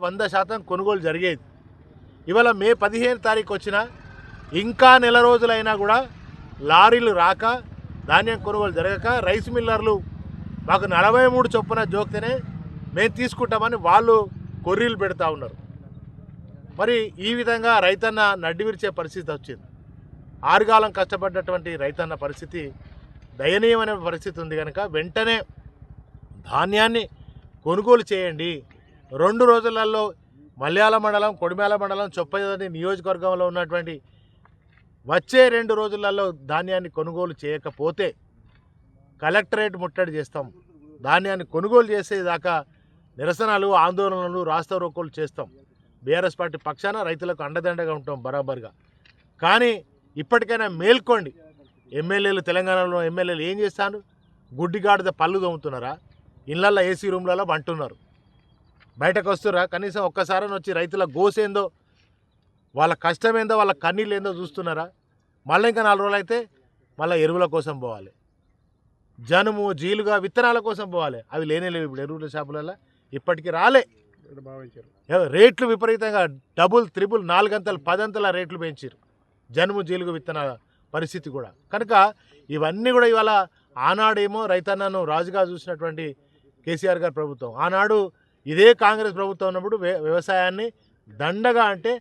100% కొనుగోలు జరిగేది. ఇవాళ మే 15 తారీఖు వచ్చినా ఇంకా నెల రోజులైనా కూడా లారీలు రాక, ధాన్యం కొనుగోలు జరగక రైస్ మిల్లర్లు మాకు 43 చొప్పున జోక్తేనే మేము తీసుకుంటామని వాళ్ళు కొర్రీలు పెడతా ఉన్నారు. మరి ఈ విధంగా రైతన్న నడ్డి విరిచే పరిస్థితి వచ్చింది. ఆరుగాలం కష్టపడ్డటువంటి రైతన్న పరిస్థితి దయనీయమైన పరిస్థితి ఉంది కనుక వెంటనే ధాన్యాన్ని కొనుగోలు చేయండి. 2 రోజులలో మల్యాల మండలం, కొడిమేల మండలం, చొప్పదండి నియోజకవర్గంలో ఉన్నటువంటి వచ్చే 2 రోజులలో ధాన్యాన్ని కొనుగోలు చేయకపోతే కలెక్టరేట్ ముట్టడి చేస్తాం. ధాన్యాన్ని కొనుగోలు చేసేదాకా నిరసనలు, ఆందోళనలు, రాస్తారోకోలు చేస్తాం. బీఆర్ఎస్ పార్టీ పక్షాన రైతులకు అండదండగా ఉంటాం బరాబర్గా. కానీ ఇప్పటికైనా మేల్కోండి. ఎమ్మెల్యేలు, తెలంగాణలో ఎమ్మెల్యేలు ఏం చేస్తాను? గుడ్డిగాడిద పళ్ళు తోముతున్నారా? ఇళ్ళల్లో ఏసీ రూమ్లలో అంటున్నారు. బయటకు వస్తురా? కనీసం ఒక్కసారి వచ్చి రైతుల గోసేందో, వాళ్ళ కష్టమేందో, వాళ్ళ కన్నీళ్ళు ఏందో చూస్తున్నారా? మళ్ళీ ఇంకా 4 రోజులు అయితే మళ్ళీ ఎరువుల కోసం పోవాలి, జనుము జీలుగా విత్తనాల కోసం పోవాలి. అవి లేనేలేవు ఇప్పుడు ఎరువుల షాపులలో. ఇప్పటికీ రాలే. రేట్లు విపరీతంగా డబుల్, త్రిబుల్, 4 అంతలు 10 అంతల రేట్లు పెంచారు జనుము జీలుగు విత్తనాల పరిస్థితి కూడా. కనుక ఇవన్నీ కూడా ఇవాళ ఆనాడేమో రైతన్నను రాజుగా చూసినటువంటి కేసీఆర్ గారి ప్రభుత్వం, ఆనాడు ఇదే కాంగ్రెస్ ప్రభుత్వం ఉన్నప్పుడు వ్యవసాయాన్ని దండగా, అంటే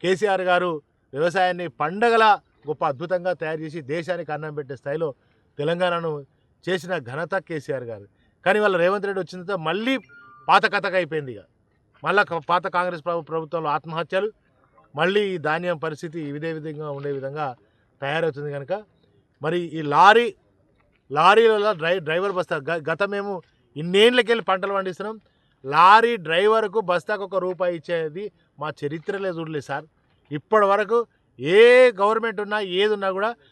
కేసీఆర్ గారు వ్యవసాయాన్ని పండగల గొప్ప అద్భుతంగా తయారు చేసి దేశానికి అన్నం పెట్టే స్థాయిలో తెలంగాణను చేసిన ఘనత కేసీఆర్ గారు. కానీ వాళ్ళ రేవంత్ రెడ్డి వచ్చిన తర్వాత మళ్ళీ పాత కథగా అయిపోయింది. ఇక మళ్ళీ పాత కాంగ్రెస్ ప్రభుత్వంలో ఆత్మహత్యలు, మళ్ళీ ఈ ధాన్యం పరిస్థితి ఇదే విధంగా ఉండే విధంగా తయారవుతుంది. కనుక మరి ఈ లారీలలో డ్రైవర్ బస్తా గతమేమో ఇన్నేళ్ళకెళ్ళి పంటలు పండిస్తున్నాం. లారీ డ్రైవర్కు బస్తాకు ₹1 ఇచ్చేది మా చరిత్రలే చూడలేదు సార్. ఇప్పటి వరకు ఏ గవర్నమెంట్ ఉన్నా ఏది ఉన్నా కూడా